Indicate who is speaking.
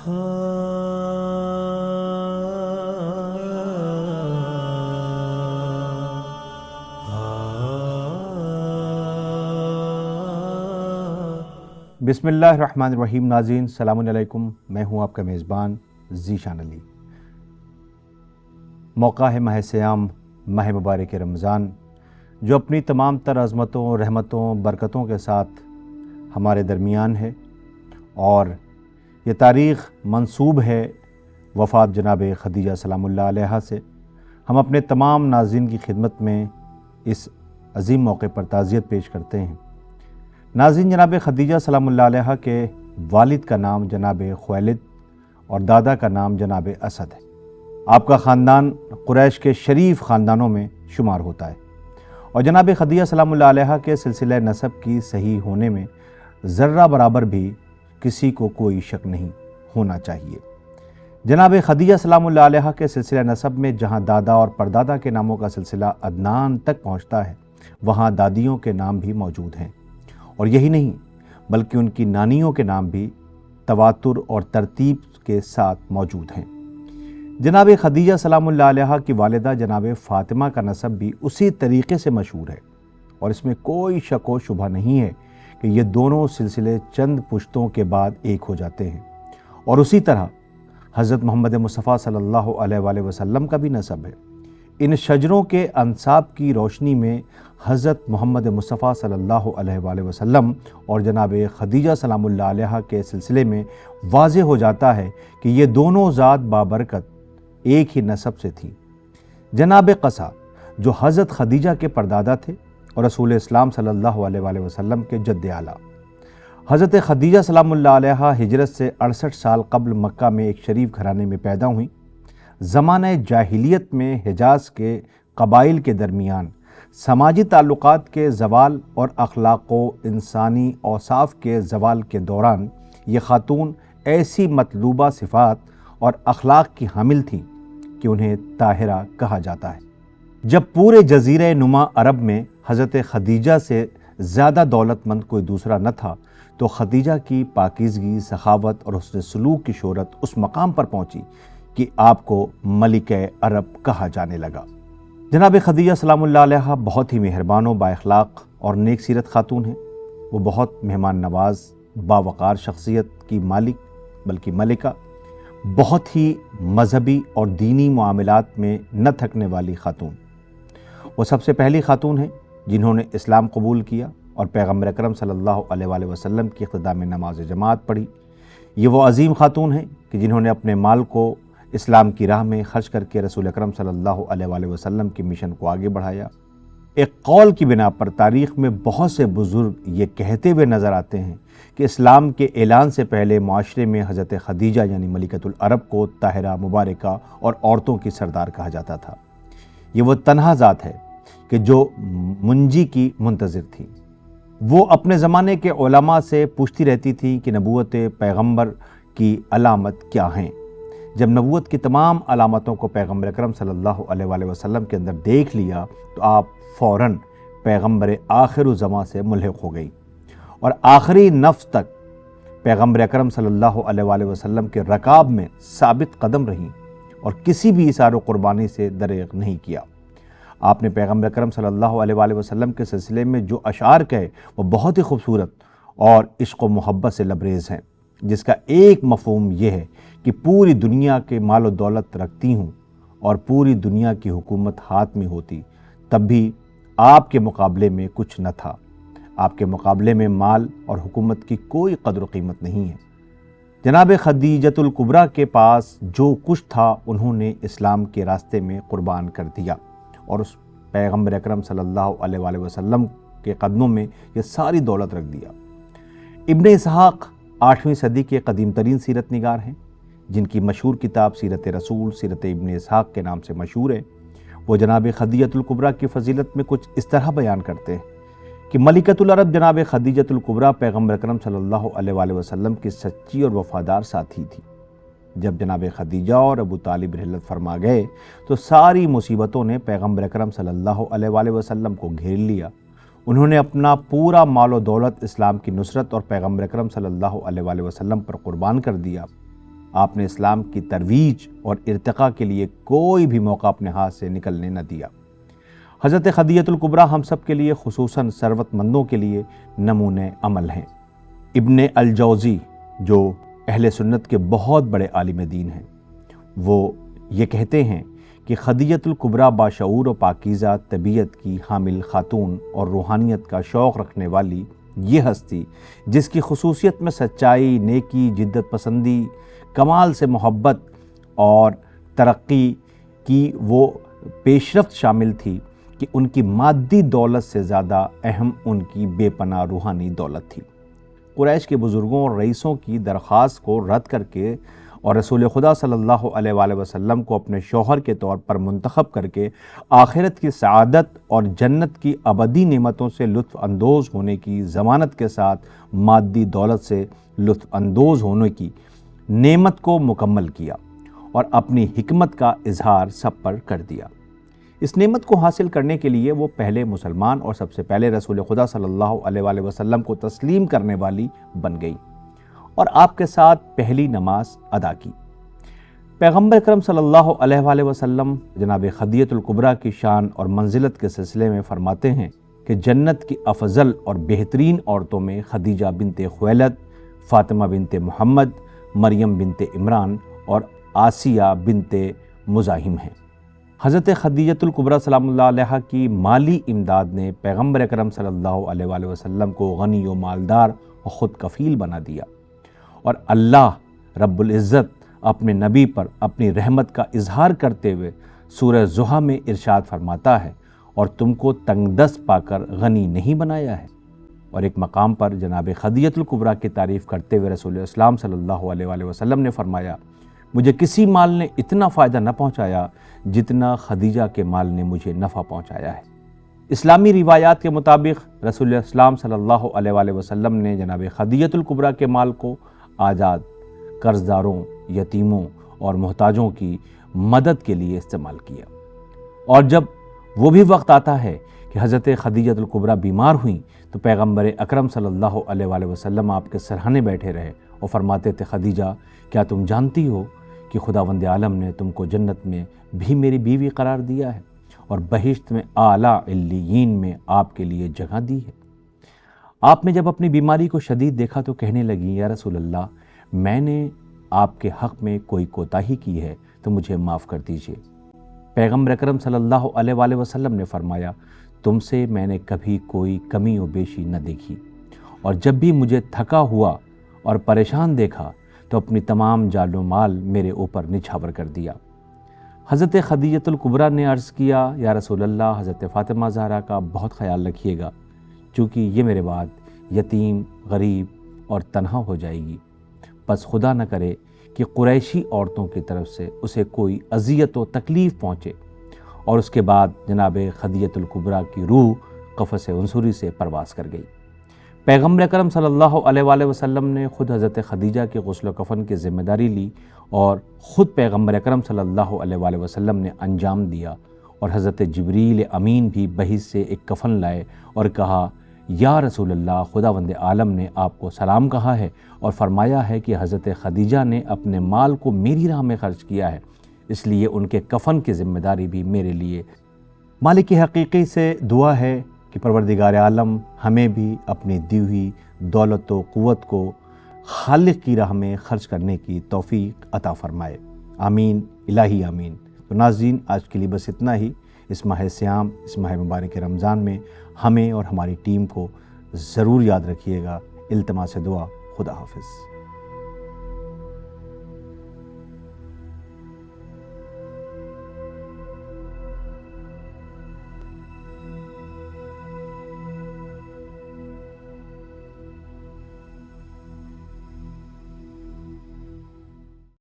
Speaker 1: بسم اللہ الرحمن الرحیم۔ ناظرین السلام علیکم، میں ہوں آپ کا میزبان ذیشان علی۔ موقع ہے ماہ صیام، ماہ مبارک رمضان، جو اپنی تمام تر عظمتوں، رحمتوں، برکتوں کے ساتھ ہمارے درمیان ہے، اور یہ تاریخ منسوب ہے وفات جناب خدیجہ سلام اللہ علیہا سے۔ ہم اپنے تمام ناظرین کی خدمت میں اس عظیم موقع پر تعزیت پیش کرتے ہیں۔ ناظرین، جناب خدیجہ سلام اللہ علیہا کے والد کا نام جناب خویلد اور دادا کا نام جناب اسد ہے۔ آپ کا خاندان قریش کے شریف خاندانوں میں شمار ہوتا ہے، اور جناب خدیجہ سلام اللہ علیہا کے سلسلہ نسب کی صحیح ہونے میں ذرہ برابر بھی کسی کو کوئی شک نہیں ہونا چاہیے۔ جناب خدیجہ سلام اللہ علیہا کے سلسلہ نسب میں جہاں دادا اور پردادا کے ناموں کا سلسلہ عدنان تک پہنچتا ہے، وہاں دادیوں کے نام بھی موجود ہیں، اور یہی نہیں بلکہ ان کی نانیوں کے نام بھی تواتر اور ترتیب کے ساتھ موجود ہیں۔ جناب خدیجہ سلام اللہ علیہا کی والدہ جناب فاطمہ کا نسب بھی اسی طریقے سے مشہور ہے، اور اس میں کوئی شک و شبہ نہیں ہے کہ یہ دونوں سلسلے چند پشتوں کے بعد ایک ہو جاتے ہیں۔ اور اسی طرح حضرت محمد مصطفیٰ صلی اللہ علیہ وآلہ وسلم کا بھی نسب ہے۔ ان شجروں کے انساب کی روشنی میں حضرت محمد مصطفیٰ صلی اللہ علیہ وآلہ وسلم اور جناب خدیجہ سلام اللہ علیہا کے سلسلے میں واضح ہو جاتا ہے کہ یہ دونوں ذات بابرکت ایک ہی نسب سے تھی۔ جناب قصہ، جو حضرت خدیجہ کے پردادا تھے اور رسول اسلام صلی اللہ علیہ وآلہ وسلم کے جد اعلیٰ، حضرت خدیجہ سلام اللہ علیہا ہجرت سے 68 سال قبل مکہ میں ایک شریف گھرانے میں پیدا ہوئیں۔ زمانہ جاہلیت میں حجاز کے قبائل کے درمیان سماجی تعلقات کے زوال اور اخلاق و انسانی اوصاف کے زوال کے دوران یہ خاتون ایسی مطلوبہ صفات اور اخلاق کی حامل تھیں کہ انہیں طاہرہ کہا جاتا ہے۔ جب پورے جزیرہ نما عرب میں حضرت خدیجہ سے زیادہ دولت مند کوئی دوسرا نہ تھا، تو خدیجہ کی پاکیزگی، سخاوت اور حسن سلوک کی شہرت اس مقام پر پہنچی کہ آپ کو ملکہ عرب کہا جانے لگا۔ جناب خدیجہ سلام اللہ علیہا بہت ہی مہربان و با اخلاق اور نیک سیرت خاتون ہیں۔ وہ بہت مہمان نواز، باوقار شخصیت کی مالک بلکہ ملکہ، بہت ہی مذہبی اور دینی معاملات میں نہ تھکنے والی خاتون۔ وہ سب سے پہلی خاتون ہیں جنہوں نے اسلام قبول کیا اور پیغمبر اکرم صلی اللہ علیہ وآلہ وسلم کی اقتداء میں نماز جماعت پڑھی۔ یہ وہ عظیم خاتون ہیں کہ جنہوں نے اپنے مال کو اسلام کی راہ میں خرچ کر کے رسول اکرم صلی اللہ علیہ وآلہ وسلم کی مشن کو آگے بڑھایا۔ ایک قول کی بنا پر تاریخ میں بہت سے بزرگ یہ کہتے ہوئے نظر آتے ہیں کہ اسلام کے اعلان سے پہلے معاشرے میں حضرت خدیجہ یعنی ملکۃ العرب کو طاہرہ، مبارکہ اور عورتوں کی سردار کہا جاتا تھا۔ یہ وہ تنہا ذات ہے کہ جو منجی کی منتظر تھی۔ وہ اپنے زمانے کے علماء سے پوچھتی رہتی تھی کہ نبوت پیغمبر کی علامت کیا ہیں۔ جب نبوت کی تمام علامتوں کو پیغمبر اکرم صلی اللہ علیہ وآلہ وسلم کے اندر دیکھ لیا تو آپ فوراً پیغمبر آخر الزماں سے ملحق ہو گئی، اور آخری نفس تک پیغمبر اکرم صلی اللہ علیہ وآلہ وسلم کے رکاب میں ثابت قدم رہیں اور کسی بھی اثار و قربانی سے دریغ نہیں کیا۔ آپ نے پیغمبر اکرم صلی اللہ علیہ وآلہ وسلم کے سلسلے میں جو اشعار کہے وہ بہت ہی خوبصورت اور عشق و محبت سے لبریز ہیں، جس کا ایک مفہوم یہ ہے کہ پوری دنیا کے مال و دولت رکھتی ہوں اور پوری دنیا کی حکومت ہاتھ میں ہوتی، تب بھی آپ کے مقابلے میں کچھ نہ تھا۔ آپ کے مقابلے میں مال اور حکومت کی کوئی قدر و قیمت نہیں ہے۔ جناب خدیجۃ الکبریٰ کے پاس جو کچھ تھا انہوں نے اسلام کے راستے میں قربان کر دیا، اور اس پیغمبر اکرم صلی اللہ علیہ وآلہ وسلم کے قدموں میں یہ ساری دولت رکھ دیا۔ ابن اسحاق 8ویں صدی کے قدیم ترین سیرت نگار ہیں، جن کی مشہور کتاب سیرت رسول، سیرت ابن اسحاق کے نام سے مشہور ہے۔ وہ جناب خدیجۃ الکبریٰ کی فضیلت میں کچھ اس طرح بیان کرتے ہیں کہ ملکۃ العرب جناب خدیجۃ الکبریٰ پیغمبر اکرم صلی اللہ علیہ وآلہ وسلم کی سچی اور وفادار ساتھی تھی۔ جب جناب خدیجہ اور ابو طالب رحلت فرما گئے تو ساری مصیبتوں نے پیغمبر اکرم صلی اللہ علیہ وآلہ وسلم کو گھیر لیا۔ انہوں نے اپنا پورا مال و دولت اسلام کی نصرت اور پیغمبر اکرم صلی اللہ علیہ وآلہ وسلم پر قربان کر دیا۔ آپ نے اسلام کی ترویج اور ارتقاء کے لیے کوئی بھی موقع اپنے ہاتھ سے نکلنے نہ دیا۔ حضرت خدیجہ الکبریٰ ہم سب کے لیے، خصوصاً ثروت مندوں کے لیے نمونۂ عمل ہیں۔ ابن الجوزی جو اہل سنت کے بہت بڑے عالم دین ہیں، وہ یہ کہتے ہیں کہ خدیجہ الکبریٰ باشعور و پاکیزہ طبیعت کی حامل خاتون اور روحانیت کا شوق رکھنے والی یہ ہستی، جس کی خصوصیت میں سچائی، نیکی، جدت پسندی، کمال سے محبت اور ترقی کی وہ پیشرفت شامل تھی کہ ان کی مادی دولت سے زیادہ اہم ان کی بے پناہ روحانی دولت تھی۔ قریش کے بزرگوں اور رئیسوں کی درخواست کو رد کر کے اور رسول خدا صلی اللہ علیہ وآلہ وسلم کو اپنے شوہر کے طور پر منتخب کر کے آخرت کی سعادت اور جنت کی ابدی نعمتوں سے لطف اندوز ہونے کی ضمانت کے ساتھ مادی دولت سے لطف اندوز ہونے کی نعمت کو مکمل کیا اور اپنی حکمت کا اظہار سب پر کر دیا۔ اس نعمت کو حاصل کرنے کے لیے وہ پہلے مسلمان اور سب سے پہلے رسول خدا صلی اللہ علیہ وآلہ وسلم کو تسلیم کرنے والی بن گئی اور آپ کے ساتھ پہلی نماز ادا کی۔ پیغمبر اکرم صلی اللہ علیہ وآلہ وسلم جناب خدیجہ الکبریٰ کی شان اور منزلت کے سلسلے میں فرماتے ہیں کہ جنت کی افضل اور بہترین عورتوں میں خدیجہ بنت خویلد، فاطمہ بنت محمد، مریم بنت عمران اور آسیہ بنت مزاحم ہیں۔ حضرت خدیجہ الکبریٰ سلام اللہ علیہ کی مالی امداد نے پیغمبر اکرم صلی اللہ علیہ وآلہ وسلم کو غنی و مالدار اور خود کفیل بنا دیا، اور اللہ رب العزت اپنے نبی پر اپنی رحمت کا اظہار کرتے ہوئے سورہ ضحیٰ میں ارشاد فرماتا ہے، اور تم کو تنگ دست پا کر غنی نہیں بنایا ہے۔ اور ایک مقام پر جناب خدیجہ الکبریٰ کی تعریف کرتے ہوئے رسول اسلام صلی اللہ علیہ وآلہ وسلم نے فرمایا، مجھے کسی مال نے اتنا فائدہ نہ پہنچایا جتنا خدیجہ کے مال نے مجھے نفع پہنچایا ہے۔ اسلامی روایات کے مطابق رسول اسلام صلی اللہ علیہ وآلہ وسلم نے جناب خدیجہ الکبریٰ کے مال کو آزاد، قرض داروں، یتیموں اور محتاجوں کی مدد کے لیے استعمال کیا۔ اور جب وہ بھی وقت آتا ہے کہ حضرت خدیجہ الکبریٰ بیمار ہوئیں تو پیغمبر اکرم صلی اللہ علیہ وآلہ وسلم آپ کے سرہانے بیٹھے رہے اور فرماتے تھے، خدیجہ کیا تم جانتی ہو کہ خداوند عالم نے تم کو جنت میں بھی میری بیوی قرار دیا ہے اور بہشت میں اعلیٰ علیین میں آپ کے لیے جگہ دی ہے۔ آپ نے جب اپنی بیماری کو شدید دیکھا تو کہنے لگی، یا رسول اللہ، میں نے آپ کے حق میں کوئی کوتاہی کی ہے تو مجھے معاف کر دیجیے۔ پیغمبر اکرم صلی اللہ علیہ وآلہ وسلم نے فرمایا، تم سے میں نے کبھی کوئی کمی و بیشی نہ دیکھی، اور جب بھی مجھے تھکا ہوا اور پریشان دیکھا تو اپنی تمام جان و مال میرے اوپر نچھاور کر دیا۔ حضرت خدیجہ الکبریٰ نے عرض کیا، یا رسول اللہ، حضرت فاطمہ زہرا کا بہت خیال رکھیے گا، چونکہ یہ میرے بعد یتیم، غریب اور تنہا ہو جائے گی، بس خدا نہ کرے کہ قریشی عورتوں کی طرف سے اسے کوئی اذیت و تکلیف پہنچے۔ اور اس کے بعد جناب خدیجہ الکبریٰ کی روح قفس عنصری سے پرواز کر گئی۔ پیغمبر اکرم صلی اللہ علیہ وآلہ وسلم نے خود حضرت خدیجہ کے غسل و کفن کی ذمہ داری لی اور خود پیغمبر اکرم صلی اللہ علیہ وآلہ وسلم نے انجام دیا، اور حضرت جبریل امین بھی بہشت سے ایک کفن لائے اور کہا، یا رسول اللہ، خداوند عالم نے آپ کو سلام کہا ہے اور فرمایا ہے کہ حضرت خدیجہ نے اپنے مال کو میری راہ میں خرچ کیا ہے، اس لیے ان کے کفن کی ذمہ داری بھی میرے لیے۔ مالک حقیقی سے دعا ہے کہ پروردگار عالم ہمیں بھی اپنی دی ہوئی دولت و قوت کو خالق کی راہ میں خرچ کرنے کی توفیق عطا فرمائے، آمین الہی آمین۔ تو ناظرین، آج کے لیے بس اتنا ہی۔ اس ماہ صیام، اس ماہ مبارک رمضان میں ہمیں اور ہماری ٹیم کو ضرور یاد رکھیے گا۔ التماس دعا، خدا حافظ۔